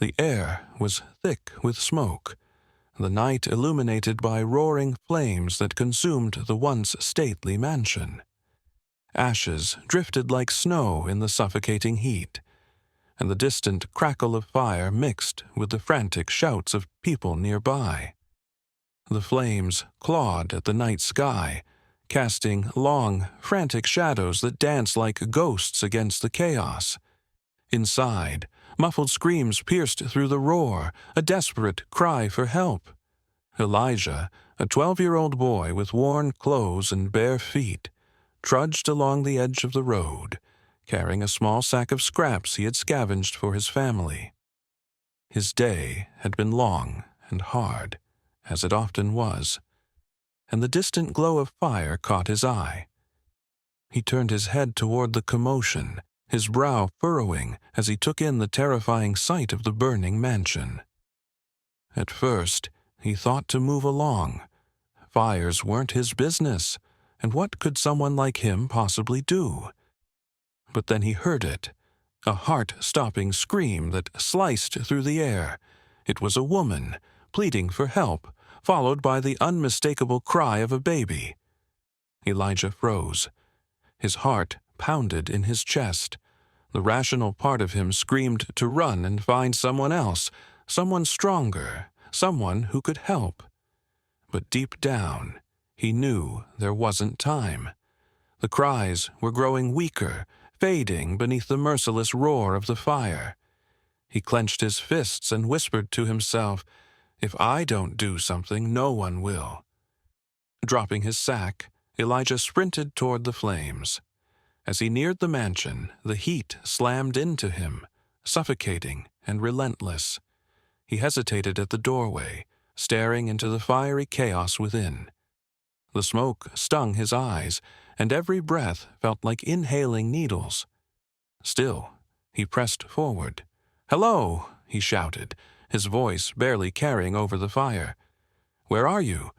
The air was thick with smoke, the night illuminated by roaring flames that consumed the once stately mansion. Ashes drifted like snow in the suffocating heat, and the distant crackle of fire mixed with the frantic shouts of people nearby. The flames clawed at the night sky, casting long, frantic shadows that danced like ghosts against the chaos. Inside, muffled screams pierced through the roar, a desperate cry for help. Elijah, a 12-year-old boy with worn clothes and bare feet, trudged along the edge of the road, carrying a small sack of scraps he had scavenged for his family. His day had been long and hard, as it often was, and the distant glow of fire caught his eye. He turned his head toward the commotion, his brow furrowing as he took in the terrifying sight of the burning mansion. At first, he thought to move along. Fires weren't his business, and what could someone like him possibly do? But then he heard it, a heart-stopping scream that sliced through the air. It was a woman, pleading for help, followed by the unmistakable cry of a baby. Elijah froze. His heart pounded in his chest. The rational part of him screamed to run and find someone else, someone stronger, someone who could help. But deep down, he knew there wasn't time. The cries were growing weaker, fading beneath the merciless roar of the fire. He clenched his fists and whispered to himself, "If I don't do something, no one will." Dropping his sack, Elijah sprinted toward the flames. As he neared the mansion, the heat slammed into him, suffocating and relentless. He hesitated at the doorway, staring into the fiery chaos within. The smoke stung his eyes, and every breath felt like inhaling needles. Still, he pressed forward. "Hello!" he shouted, his voice barely carrying over the fire. "Where are you?"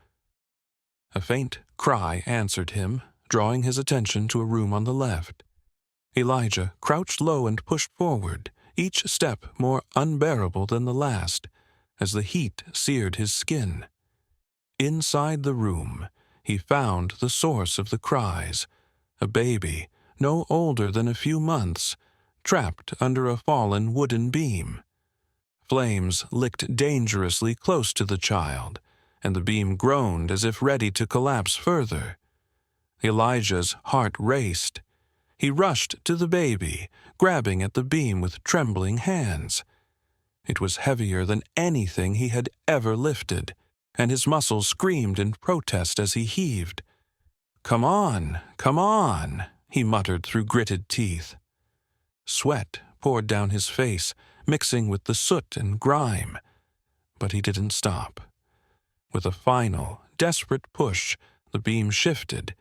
A faint cry answered him, drawing his attention to a room on the left. Elijah crouched low and pushed forward, each step more unbearable than the last, as the heat seared his skin. Inside the room, he found the source of the cries, a baby, no older than a few months, trapped under a fallen wooden beam. Flames licked dangerously close to the child, and the beam groaned as if ready to collapse further. Elijah's heart raced. He rushed to the baby, grabbing at the beam with trembling hands. It was heavier than anything he had ever lifted, and his muscles screamed in protest as he heaved. Come on," he muttered through gritted teeth. Sweat poured down his face, mixing with the soot and grime. But he didn't stop. With a final, desperate push, the beam shifted,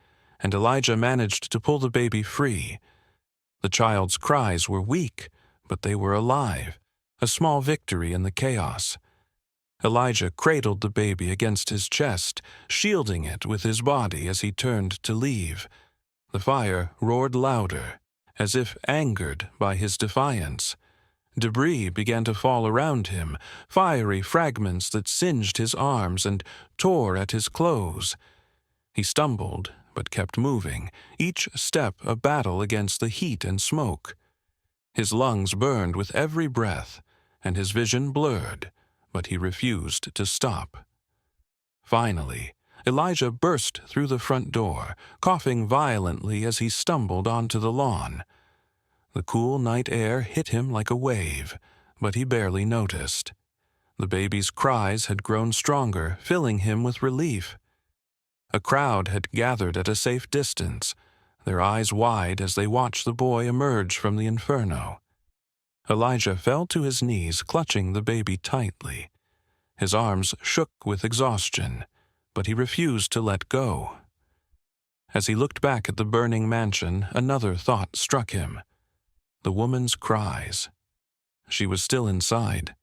and Elijah managed to pull the baby free. The child's cries were weak, but they were alive, a small victory in the chaos. Elijah cradled the baby against his chest, shielding it with his body as he turned to leave. The fire roared louder, as if angered by his defiance. Debris began to fall around him, fiery fragments that singed his arms and tore at his clothes. He stumbled, but kept moving, each step a battle against the heat and smoke. His lungs burned with every breath, and his vision blurred, but he refused to stop. Finally, Elijah burst through the front door, coughing violently as he stumbled onto the lawn. The cool night air hit him like a wave, but he barely noticed. The baby's cries had grown stronger, filling him with relief. A crowd had gathered at a safe distance, their eyes wide as they watched the boy emerge from the inferno. Elijah fell to his knees, clutching the baby tightly. His arms shook with exhaustion, but he refused to let go. As he looked back at the burning mansion, another thought struck him. The woman's cries. She was still inside.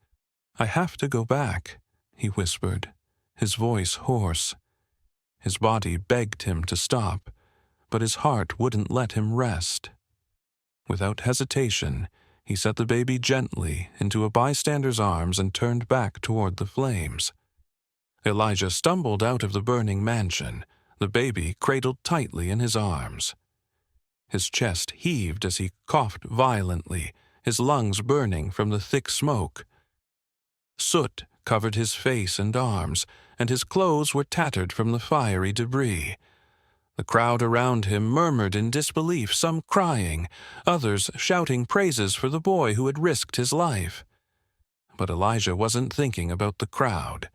"I have to go back," he whispered, his voice hoarse. His body begged him to stop, but his heart wouldn't let him rest. Without hesitation, He set the baby gently into a bystander's arms and turned back toward the flames. Elijah stumbled out of the burning mansion, the baby cradled tightly in his arms. His chest heaved as he coughed violently, his lungs burning from the thick smoke. Soot covered his face and arms, and his clothes were tattered from the fiery debris. The crowd around him murmured in disbelief, some crying, others shouting praises for the boy who had risked his life. But Elijah wasn't thinking about the crowd.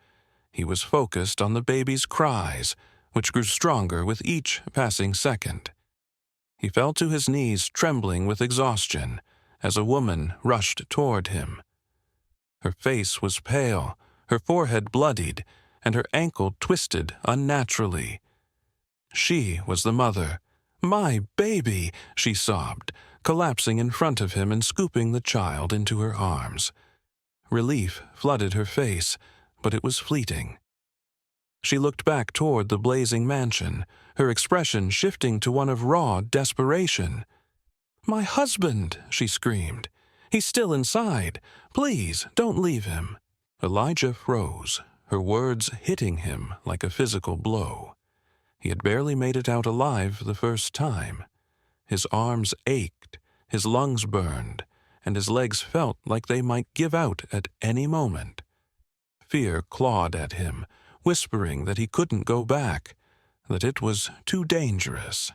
He was focused on the baby's cries, which grew stronger with each passing second. He fell to his knees, trembling with exhaustion, as a woman rushed toward him. Her face was pale, her forehead bloodied, and her ankle twisted unnaturally. She was the mother. "My baby!" she sobbed, collapsing in front of him and scooping the child into her arms. Relief flooded her face, but it was fleeting. She looked back toward the blazing mansion, her expression shifting to one of raw desperation. "My husband!" she screamed. "He's still inside. Please, don't leave him." Elijah froze, her words hitting him like a physical blow. He had barely made it out alive the first time. His arms ached, his lungs burned, and his legs felt like they might give out at any moment. Fear clawed at him, whispering that he couldn't go back, that it was too dangerous.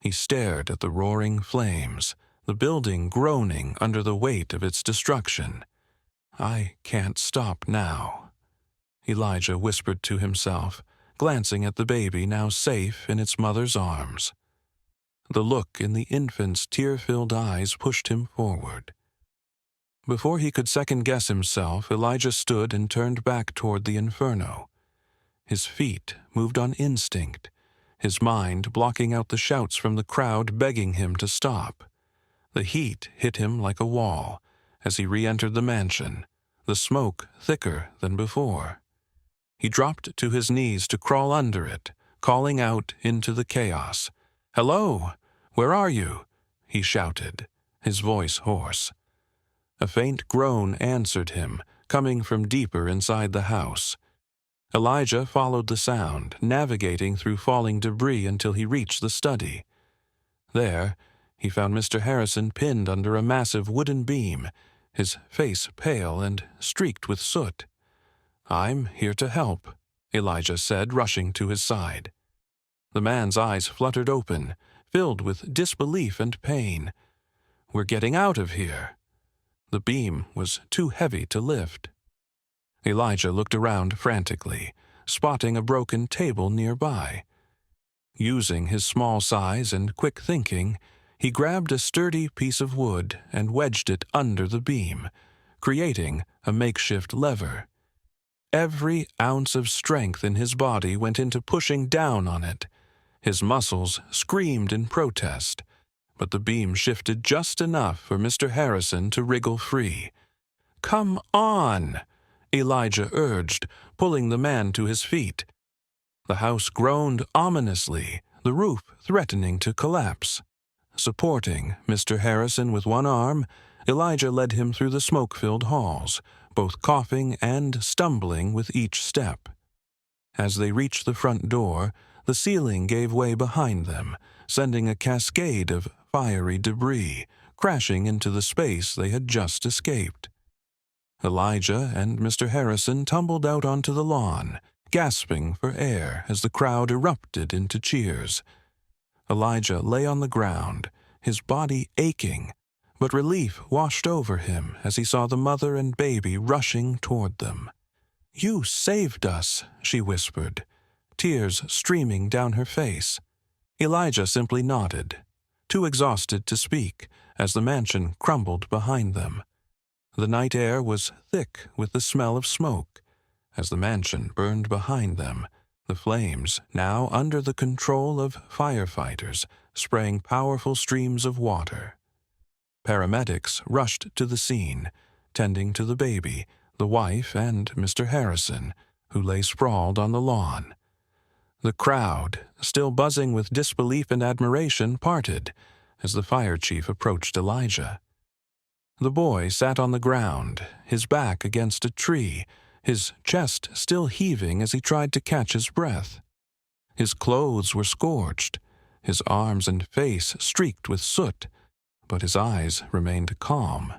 He stared at the roaring flames, the building groaning under the weight of its destruction. "I can't stop now," Elijah whispered to himself, glancing at the baby now safe in its mother's arms. The look in the infant's tear-filled eyes pushed him forward. Before he could second-guess himself, Elijah stood and turned back toward the inferno. His feet moved on instinct, his mind blocking out the shouts from the crowd begging him to stop. The heat hit him like a wall as he re-entered the mansion, the smoke thicker than before. He dropped to his knees to crawl under it, calling out into the chaos. "Hello! Where are you?" he shouted, his voice hoarse. A faint groan answered him, coming from deeper inside the house. Elijah followed the sound, navigating through falling debris until he reached the study. There, he found Mr. Harrison pinned under a massive wooden beam, his face pale and streaked with soot. "I'm here to help," Elijah said, rushing to his side. The man's eyes fluttered open, filled with disbelief and pain. "We're getting out of here." The beam was too heavy to lift. Elijah looked around frantically, spotting a broken table nearby. Using his small size and quick thinking, he grabbed a sturdy piece of wood and wedged it under the beam, creating a makeshift lever. Every ounce of strength in his body went into pushing down on it. His muscles screamed in protest, but the beam shifted just enough for Mr. Harrison to wriggle free. "Come on!" Elijah urged, pulling the man to his feet. The house groaned ominously, the roof threatening to collapse. Supporting Mr. Harrison with one arm, Elijah led him through the smoke-filled halls, both coughing and stumbling with each step. As they reached the front door, the ceiling gave way behind them, sending a cascade of fiery debris crashing into the space they had just escaped. Elijah and Mr. Harrison tumbled out onto the lawn, gasping for air as the crowd erupted into cheers. Elijah lay on the ground, his body aching, but relief washed over him as he saw the mother and baby rushing toward them. "You saved us," she whispered, tears streaming down her face. Elijah simply nodded, too exhausted to speak, as the mansion crumbled behind them. The night air was thick with the smell of smoke. As the mansion burned behind them, the flames, now under the control of firefighters, spraying powerful streams of water. Paramedics rushed to the scene, tending to the baby, the wife, and Mr. Harrison, who lay sprawled on the lawn. The crowd, still buzzing with disbelief and admiration, parted as the fire chief approached Elijah. The boy sat on the ground, his back against a tree, his chest still heaving as he tried to catch his breath. His clothes were scorched, his arms and face streaked with soot, but his eyes remained calm.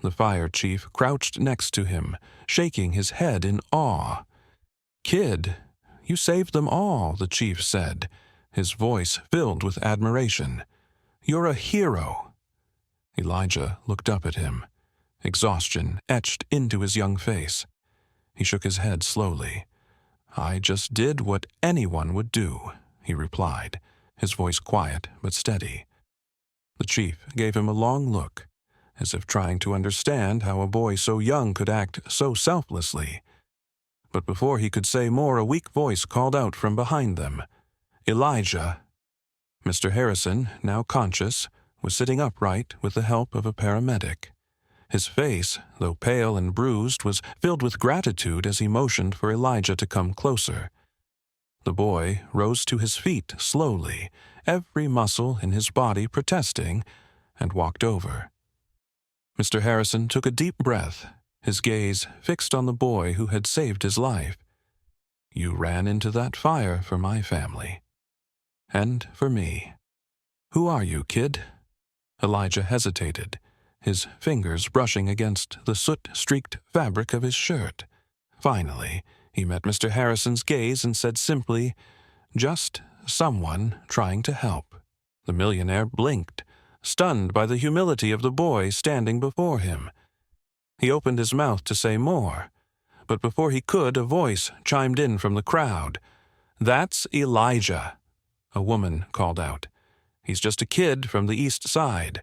The fire chief crouched next to him, shaking his head in awe. "Kid, you saved them all," the chief said, his voice filled with admiration. "You're a hero." Elijah looked up at him. Exhaustion etched into his young face. He shook his head slowly. "I just did what anyone would do," he replied, his voice quiet but steady. The chief gave him a long look, as if trying to understand how a boy so young could act so selflessly. But before he could say more, a weak voice called out from behind them, "Elijah!" Mr. Harrison, now conscious, was sitting upright with the help of a paramedic. His face, though pale and bruised, was filled with gratitude as he motioned for Elijah to come closer. The boy rose to his feet slowly, every muscle in his body protesting, and walked over. Mr. Harrison took a deep breath, his gaze fixed on the boy who had saved his life. "You ran into that fire for my family. And for me. Who are you, kid?" Elijah hesitated, his fingers brushing against the soot-streaked fabric of his shirt. Finally, he met Mr. Harrison's gaze and said simply, "Just someone trying to help." The millionaire blinked, stunned by the humility of the boy standing before him. He opened his mouth to say more, but before he could, a voice chimed in from the crowd. "That's Elijah," a woman called out. "He's just a kid from the East Side."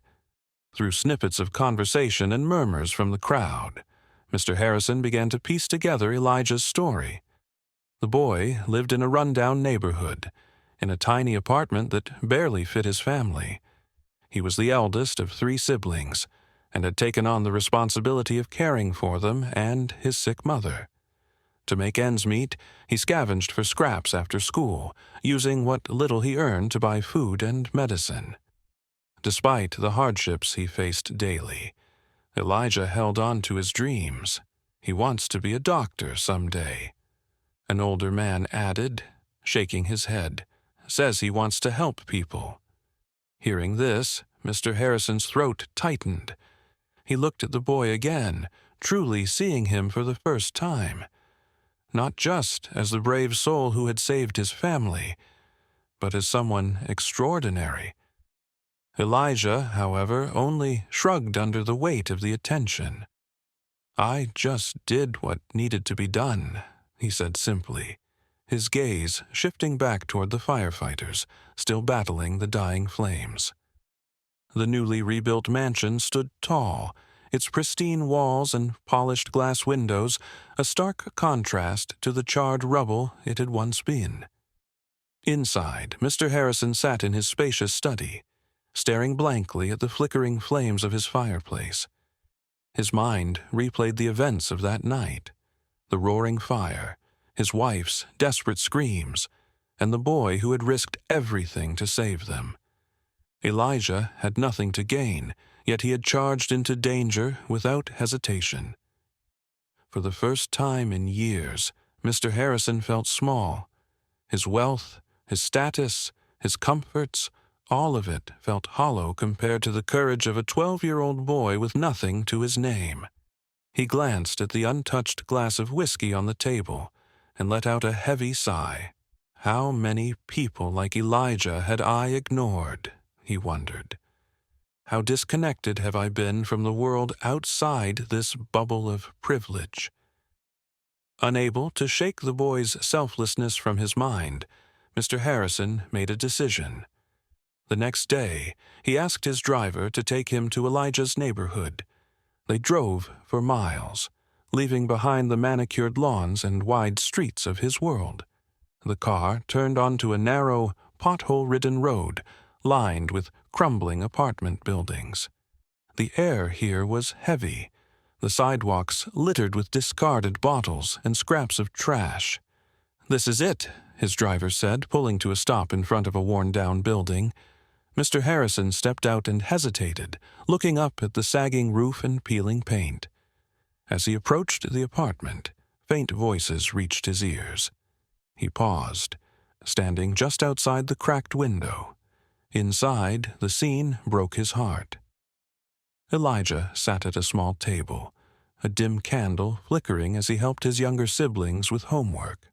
Through snippets of conversation and murmurs from the crowd, Mr. Harrison began to piece together Elijah's story. The boy lived in a rundown neighborhood, in a tiny apartment that barely fit his family. He was the eldest of 3 siblings, and had taken on the responsibility of caring for them and his sick mother. To make ends meet, he scavenged for scraps after school, using what little he earned to buy food and medicine. Despite the hardships he faced daily, Elijah held on to his dreams. "He wants to be a doctor someday," an older man added, shaking his head. "Says he wants to help people." Hearing this, Mr. Harrison's throat tightened. He looked at the boy again, truly seeing him for the first time. Not just as the brave soul who had saved his family, but as someone extraordinary. Elijah, however, only shrugged under the weight of the attention. "I just did what needed to be done," he said simply, his gaze shifting back toward the firefighters, still battling the dying flames. The newly rebuilt mansion stood tall, its pristine walls and polished glass windows a stark contrast to the charred rubble it had once been. Inside, Mr. Harrison sat in his spacious study, staring blankly at the flickering flames of his fireplace. His mind replayed the events of that night, the roaring fire, his wife's desperate screams, and the boy who had risked everything to save them. Elijah had nothing to gain, yet he had charged into danger without hesitation. For the first time in years, Mr. Harrison felt small. His wealth, his status, his comforts, all of it felt hollow compared to the courage of a 12-year-old boy with nothing to his name. He glanced at the untouched glass of whiskey on the table and let out a heavy sigh. How many people like Elijah had I ignored, he wondered. How disconnected have I been from the world outside this bubble of privilege? Unable to shake the boy's selflessness from his mind, Mr. Harrison made a decision. The next day, he asked his driver to take him to Elijah's neighborhood. They drove for miles, leaving behind the manicured lawns and wide streets of his world. The car turned onto a narrow, pothole-ridden road, lined with crumbling apartment buildings. The air here was heavy, the sidewalks littered with discarded bottles and scraps of trash. "This is it," his driver said, pulling to a stop in front of a worn-down building. Mr. Harrison stepped out and hesitated, looking up at the sagging roof and peeling paint. As he approached the apartment, faint voices reached his ears. He paused, standing just outside the cracked window. Inside, the scene broke his heart. Elijah sat at a small table, a dim candle flickering as he helped his younger siblings with homework.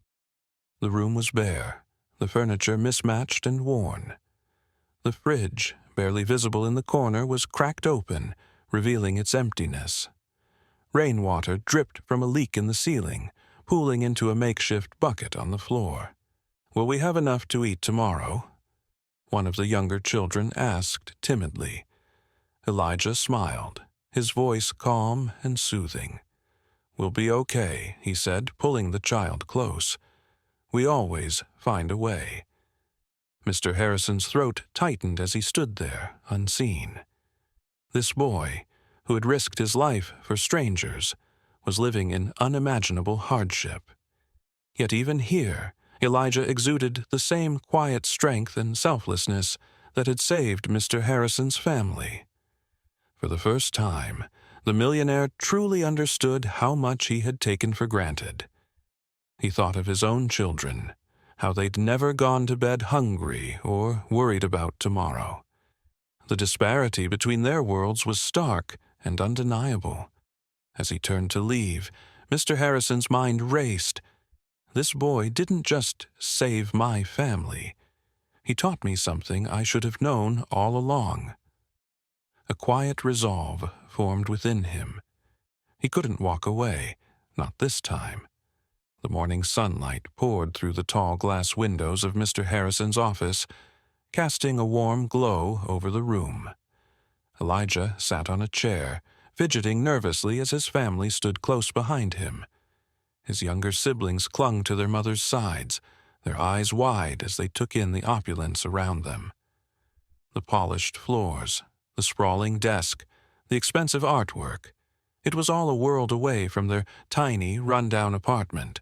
The room was bare, the furniture mismatched and worn. The fridge, barely visible in the corner, was cracked open, revealing its emptiness. Rainwater dripped from a leak in the ceiling, pooling into a makeshift bucket on the floor. "Will we have enough to eat tomorrow?" one of the younger children asked timidly. Elijah smiled, his voice calm and soothing. "We'll be okay," he said, pulling the child close. "We always find a way." Mr. Harrison's throat tightened as he stood there, unseen. This boy, who had risked his life for strangers, was living in unimaginable hardship. Yet even here, Elijah exuded the same quiet strength and selflessness that had saved Mr. Harrison's family. For the first time, the millionaire truly understood how much he had taken for granted. He thought of his own children, how they'd never gone to bed hungry or worried about tomorrow. The disparity between their worlds was stark and undeniable. As he turned to leave, Mr. Harrison's mind raced. This boy didn't just save my family. He taught me something I should have known all along. A quiet resolve formed within him. He couldn't walk away, not this time. The morning sunlight poured through the tall glass windows of Mr. Harrison's office, casting a warm glow over the room. Elijah sat on a chair, fidgeting nervously as his family stood close behind him. His younger siblings clung to their mother's sides, their eyes wide as they took in the opulence around them. The polished floors, the sprawling desk, the expensive artwork. It was all a world away from their tiny, run-down apartment.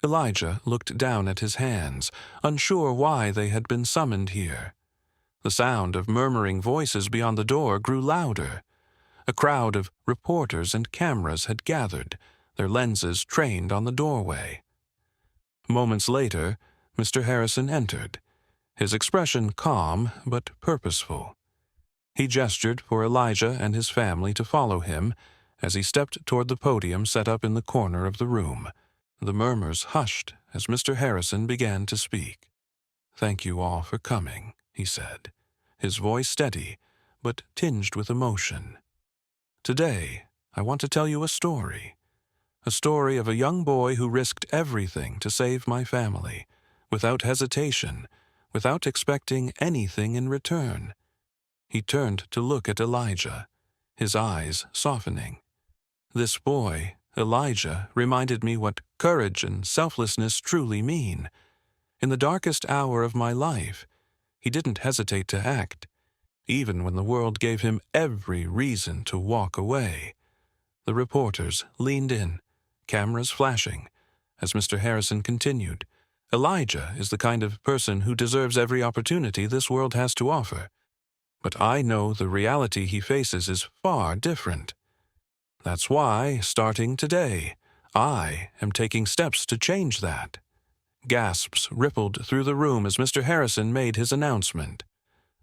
Elijah looked down at his hands, unsure why they had been summoned here. The sound of murmuring voices beyond the door grew louder. A crowd of reporters and cameras had gathered, their lenses trained on the doorway. Moments later, Mr. Harrison entered, his expression calm but purposeful. He gestured for Elijah and his family to follow him as he stepped toward the podium set up in the corner of the room. The murmurs hushed as Mr. Harrison began to speak. "Thank you all for coming," he said, his voice steady but tinged with emotion. "Today, I want to tell you a story of a young boy who risked everything to save my family, without hesitation, without expecting anything in return." He turned to look at Elijah, his eyes softening. This boy, Elijah, reminded me what courage and selflessness truly mean. In the darkest hour of my life, he didn't hesitate to act, even when the world gave him every reason to walk away. The reporters leaned in, cameras flashing, as Mr. Harrison continued. "Elijah is the kind of person who deserves every opportunity this world has to offer. But I know the reality he faces is far different. That's why, starting today, I am taking steps to change that." Gasps rippled through the room as Mr. Harrison made his announcement.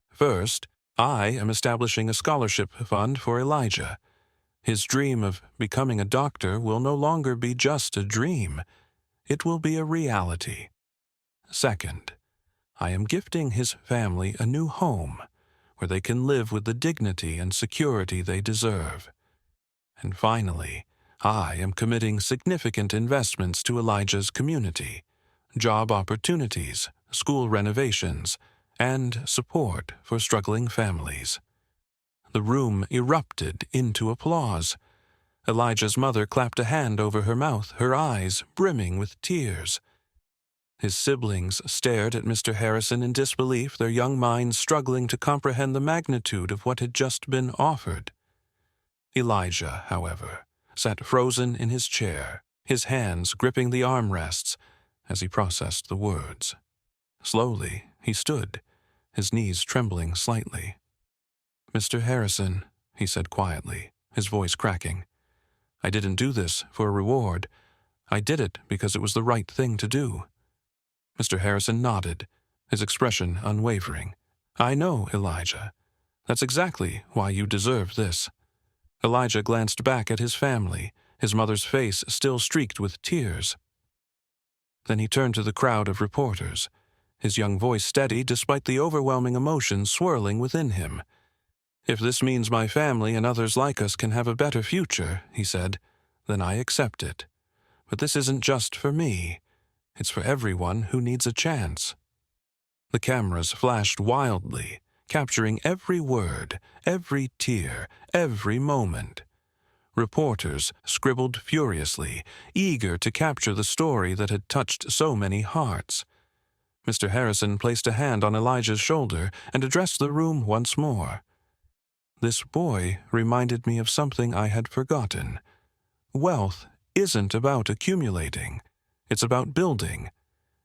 "First, I am establishing a scholarship fund for Elijah. His dream of becoming a doctor will no longer be just a dream. It will be a reality. Second, I am gifting his family a new home where they can live with the dignity and security they deserve. And finally, I am committing significant investments to Elijah's community, job opportunities, school renovations, and support for struggling families." The room erupted into applause. Elijah's mother clapped a hand over her mouth, her eyes brimming with tears. His siblings stared at Mr. Harrison in disbelief, their young minds struggling to comprehend the magnitude of what had just been offered. Elijah, however, sat frozen in his chair, his hands gripping the armrests as he processed the words. Slowly, he stood, his knees trembling slightly. "Mr. Harrison," he said quietly, his voice cracking, "I didn't do this for a reward. I did it because it was the right thing to do." Mr. Harrison nodded, his expression unwavering. "I know, Elijah. That's exactly why you deserve this." Elijah glanced back at his family, his mother's face still streaked with tears. Then he turned to the crowd of reporters, his young voice steady despite the overwhelming emotions swirling within him. "If this means my family and others like us can have a better future," he said, "then I accept it. But this isn't just for me. It's for everyone who needs a chance." The cameras flashed wildly, capturing every word, every tear, every moment. Reporters scribbled furiously, eager to capture the story that had touched so many hearts. Mr. Harrison placed a hand on Elijah's shoulder and addressed the room once more. "This boy reminded me of something I had forgotten. Wealth isn't about accumulating. It's about building.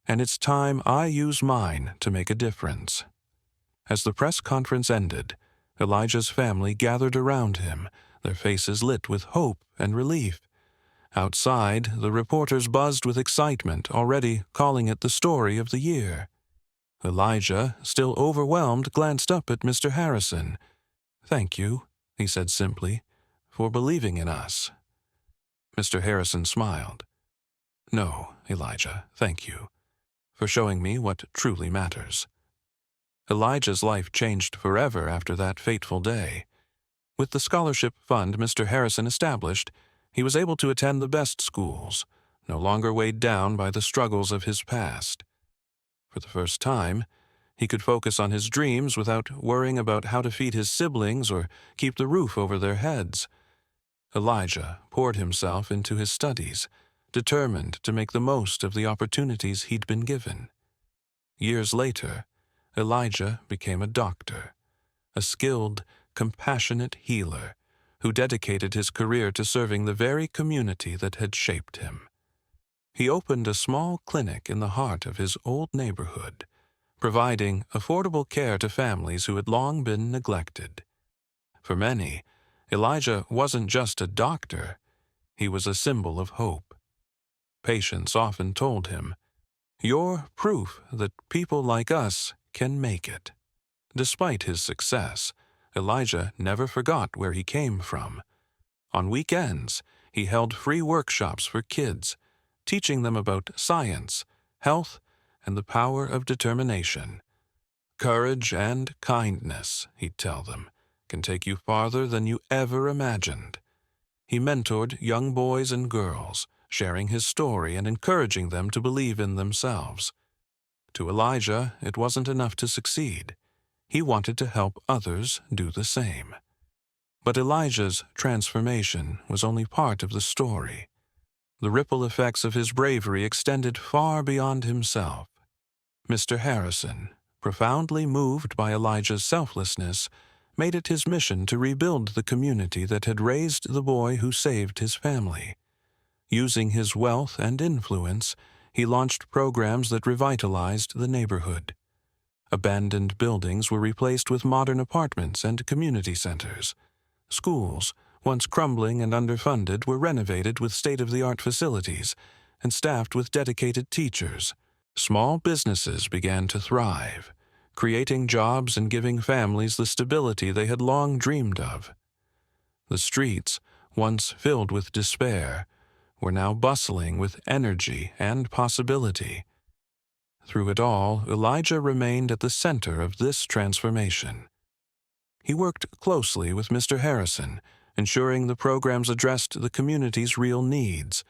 And it's time I use mine to make a difference." As the press conference ended, Elijah's family gathered around him, their faces lit with hope and relief. Outside, the reporters buzzed with excitement, already calling it the story of the year. Elijah, still overwhelmed, glanced up at Mr. Harrison. "Thank you," he said simply, "for believing in us." Mr. Harrison smiled. "No, Elijah, thank you, for showing me what truly matters." Elijah's life changed forever after that fateful day. With the scholarship fund Mr. Harrison established, he was able to attend the best schools, no longer weighed down by the struggles of his past. For the first time, he could focus on his dreams without worrying about how to feed his siblings or keep the roof over their heads. Elijah poured himself into his studies, determined to make the most of the opportunities he'd been given. Years later, Elijah became a doctor, a skilled, compassionate healer who dedicated his career to serving the very community that had shaped him. He opened a small clinic in the heart of his old neighborhood, providing affordable care to families who had long been neglected. For many, Elijah wasn't just a doctor, he was a symbol of hope. Patients often told him, "You're proof that people like us can make it." Despite his success, Elijah never forgot where he came from. On weekends, he held free workshops for kids, teaching them about science, health, and the power of determination. "Courage and kindness," he'd tell them, "can take you farther than you ever imagined." He mentored young boys and girls, sharing his story and encouraging them to believe in themselves. To Elijah, it wasn't enough to succeed. He wanted to help others do the same. But Elijah's transformation was only part of the story. The ripple effects of his bravery extended far beyond himself. Mr. Harrison, profoundly moved by Elijah's selflessness, made it his mission to rebuild the community that had raised the boy who saved his family. Using his wealth and influence, he launched programs that revitalized the neighborhood. Abandoned buildings were replaced with modern apartments and community centers. Schools, once crumbling and underfunded, were renovated with state-of-the-art facilities and staffed with dedicated teachers. Small businesses began to thrive, creating jobs and giving families the stability they had long dreamed of. The streets, once filled with despair, were now bustling with energy and possibility. Through it all, Elijah remained at the center of this transformation. He worked closely with Mr. Harrison, ensuring the programs addressed the community's real needs.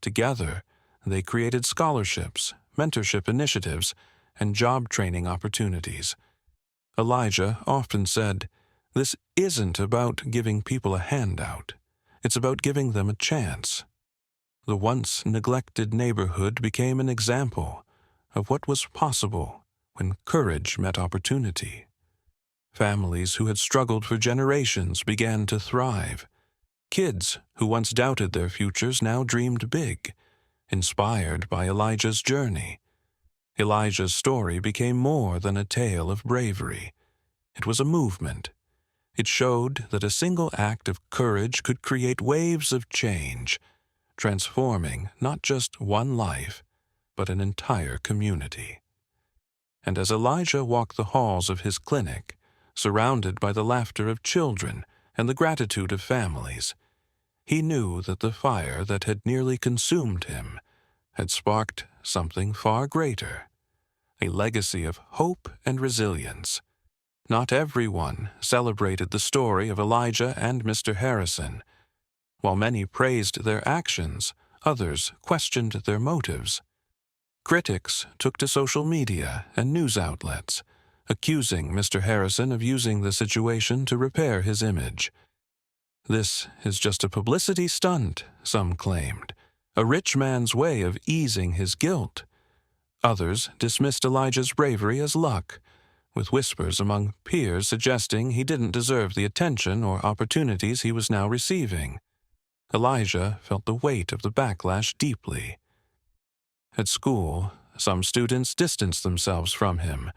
Together, they created scholarships, mentorship initiatives, and job training opportunities. Elijah often said, "This isn't about giving people a handout. It's about giving them a chance." The once neglected neighborhood became an example of what was possible when courage met opportunity. Families who had struggled for generations began to thrive. Kids who once doubted their futures now dreamed big, inspired by Elijah's journey. Elijah's story became more than a tale of bravery. It was a movement. It showed that a single act of courage could create waves of change, transforming not just one life, but an entire community. And as Elijah walked the halls of his clinic, surrounded by the laughter of children and the gratitude of families, he knew that the fire that had nearly consumed him had sparked something far greater, a legacy of hope and resilience. Not everyone celebrated the story of Elijah and Mr. Harrison. While many praised their actions, others questioned their motives. Critics took to social media and news outlets, accusing Mr. Harrison of using the situation to repair his image. This is just a publicity stunt, some claimed, a rich man's way of easing his guilt. Others dismissed Elijah's bravery as luck, with whispers among peers suggesting he didn't deserve the attention or opportunities he was now receiving. Elijah felt the weight of the backlash deeply. At school, some students distanced themselves from him,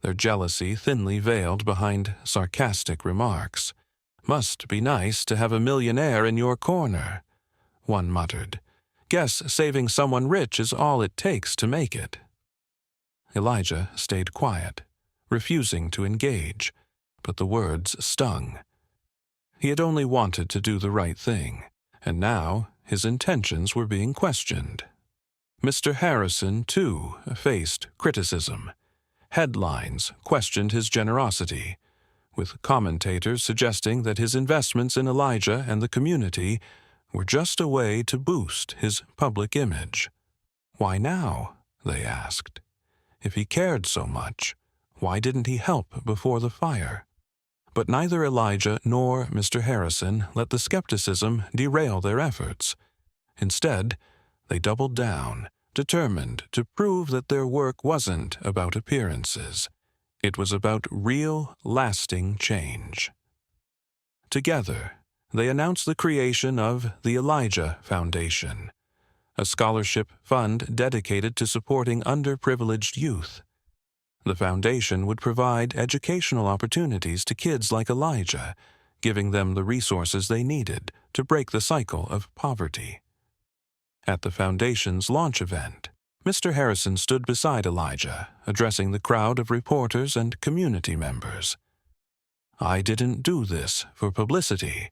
their jealousy thinly veiled behind sarcastic remarks. "Must be nice to have a millionaire in your corner," one muttered. "Guess saving someone rich is all it takes to make it." Elijah stayed quiet, refusing to engage, but the words stung. He had only wanted to do the right thing, and now his intentions were being questioned. Mr. Harrison, too, faced criticism. Headlines questioned his generosity, with commentators suggesting that his investments in Elijah and the community were just a way to boost his public image. Why now? They asked. If he cared so much, why didn't he help before the fire? But neither Elijah nor Mr. Harrison let the skepticism derail their efforts. Instead, they doubled down, determined to prove that their work wasn't about appearances. It was about real, lasting change. Together, they announced the creation of the Elijah Foundation, a scholarship fund dedicated to supporting underprivileged youth. The foundation would provide educational opportunities to kids like Elijah, giving them the resources they needed to break the cycle of poverty. At the foundation's launch event, Mr. Harrison stood beside Elijah, addressing the crowd of reporters and community members. "I didn't do this for publicity,"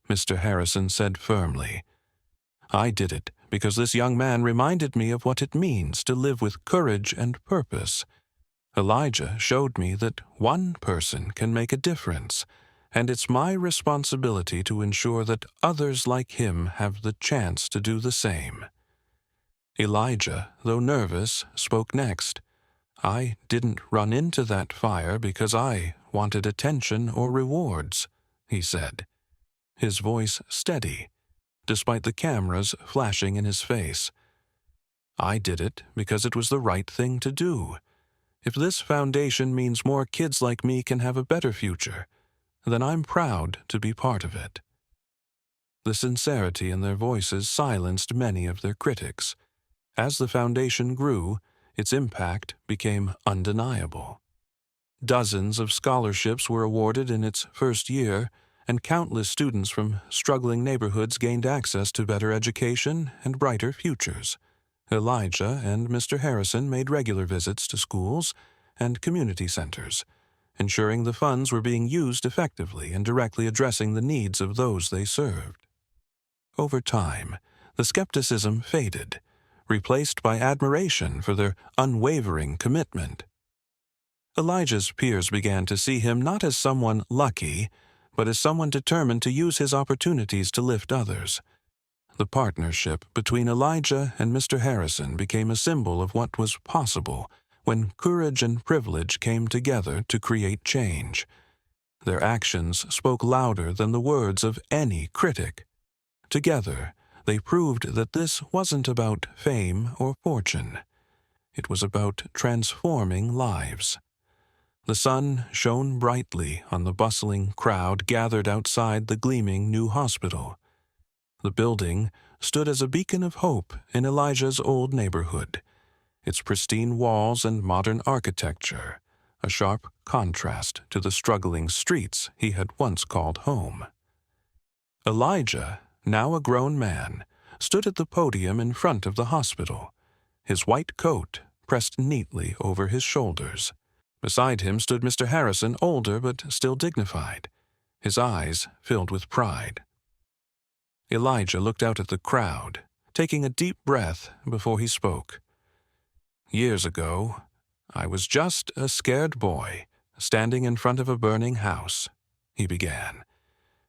Mr. Harrison said firmly. "I did it because this young man reminded me of what it means to live with courage and purpose. Elijah showed me that one person can make a difference, and it's my responsibility to ensure that others like him have the chance to do the same." Elijah, though nervous, spoke next. "I didn't run into that fire because I wanted attention or rewards," he said, his voice steady, despite the cameras flashing in his face. "I did it because it was the right thing to do. If this foundation means more kids like me can have a better future, then I'm proud to be part of it." The sincerity in their voices silenced many of their critics. As the foundation grew, its impact became undeniable. Dozens of scholarships were awarded in its first year, and countless students from struggling neighborhoods gained access to better education and brighter futures. Elijah and Mr. Harrison made regular visits to schools and community centers, ensuring the funds were being used effectively and directly addressing the needs of those they served. Over time, the skepticism faded, replaced by admiration for their unwavering commitment. Elijah's peers began to see him not as someone lucky, but as someone determined to use his opportunities to lift others. The partnership between Elijah and Mr. Harrison became a symbol of what was possible when courage and privilege came together to create change. Their actions spoke louder than the words of any critic. Together, they proved that this wasn't about fame or fortune. It was about transforming lives. The sun shone brightly on the bustling crowd gathered outside the gleaming new hospital. The building stood as a beacon of hope in Elijah's old neighborhood, its pristine walls and modern architecture, a sharp contrast to the struggling streets he had once called home. Elijah, now a grown man, stood at the podium in front of the hospital, his white coat pressed neatly over his shoulders. Beside him stood Mr. Harrison, older but still dignified, his eyes filled with pride. Elijah looked out at the crowd, taking a deep breath before he spoke. "Years ago, I was just a scared boy, standing in front of a burning house," he began,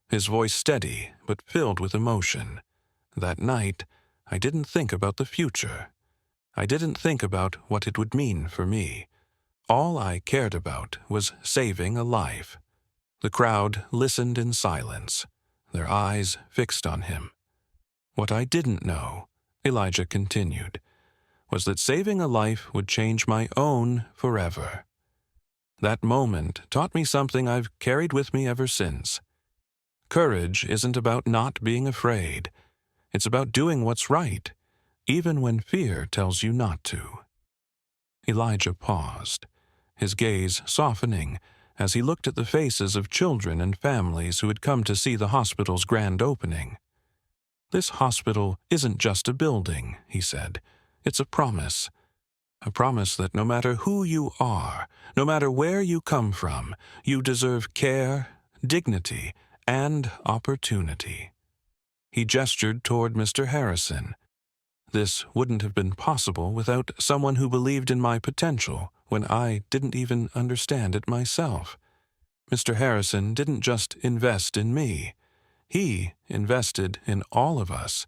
his voice steady but filled with emotion. "That night, I didn't think about the future. I didn't think about what it would mean for me. All I cared about was saving a life." The crowd listened in silence, their eyes fixed on him. "What I didn't know," Elijah continued, "was that saving a life would change my own forever. That moment taught me something I've carried with me ever since. Courage isn't about not being afraid. It's about doing what's right, even when fear tells you not to." Elijah paused, his gaze softening as he looked at the faces of children and families who had come to see the hospital's grand opening. "This hospital isn't just a building," he said. "It's a promise that no matter who you are, no matter where you come from, you deserve care, dignity, and opportunity." He gestured toward Mr. Harrison. "This wouldn't have been possible without someone who believed in my potential when I didn't even understand it myself. Mr. Harrison didn't just invest in me. He invested in all of us.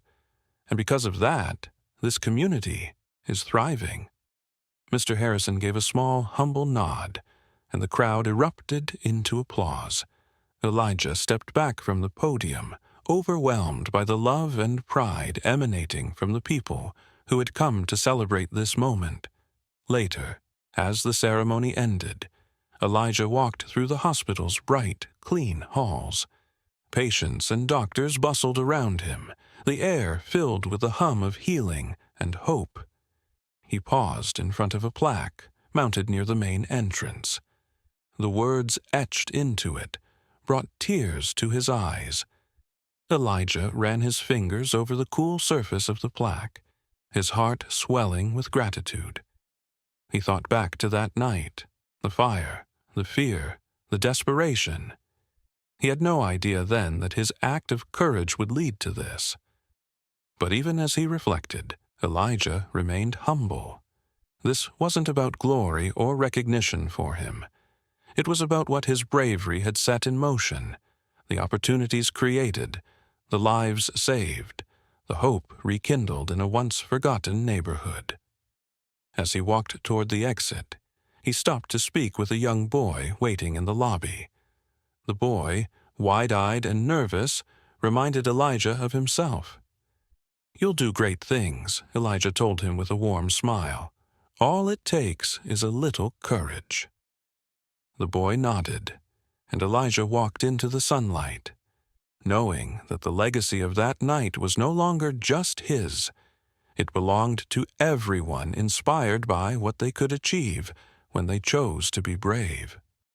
And because of that, this community is thriving." Mr. Harrison gave a small, humble nod, and the crowd erupted into applause. Elijah stepped back from the podium, overwhelmed by the love and pride emanating from the people who had come to celebrate this moment. Later, as the ceremony ended, Elijah walked through the hospital's bright, clean halls. Patients and doctors bustled around him, the air filled with the hum of healing and hope. He paused in front of a plaque mounted near the main entrance. The words etched into it brought tears to his eyes. Elijah ran his fingers over the cool surface of the plaque, his heart swelling with gratitude. He thought back to that night, the fire, the fear, the desperation. He had no idea then that his act of courage would lead to this. But even as he reflected, Elijah remained humble. This wasn't about glory or recognition for him. It was about what his bravery had set in motion, the opportunities created, the lives saved, the hope rekindled in a once-forgotten neighborhood. As he walked toward the exit, he stopped to speak with a young boy waiting in the lobby. The boy, wide-eyed and nervous, reminded Elijah of himself. "You'll do great things," Elijah told him with a warm smile. "All it takes is a little courage." The boy nodded, and Elijah walked into the sunlight, knowing that the legacy of that night was no longer just his. It belonged to everyone inspired by what they could achieve when they chose to be brave.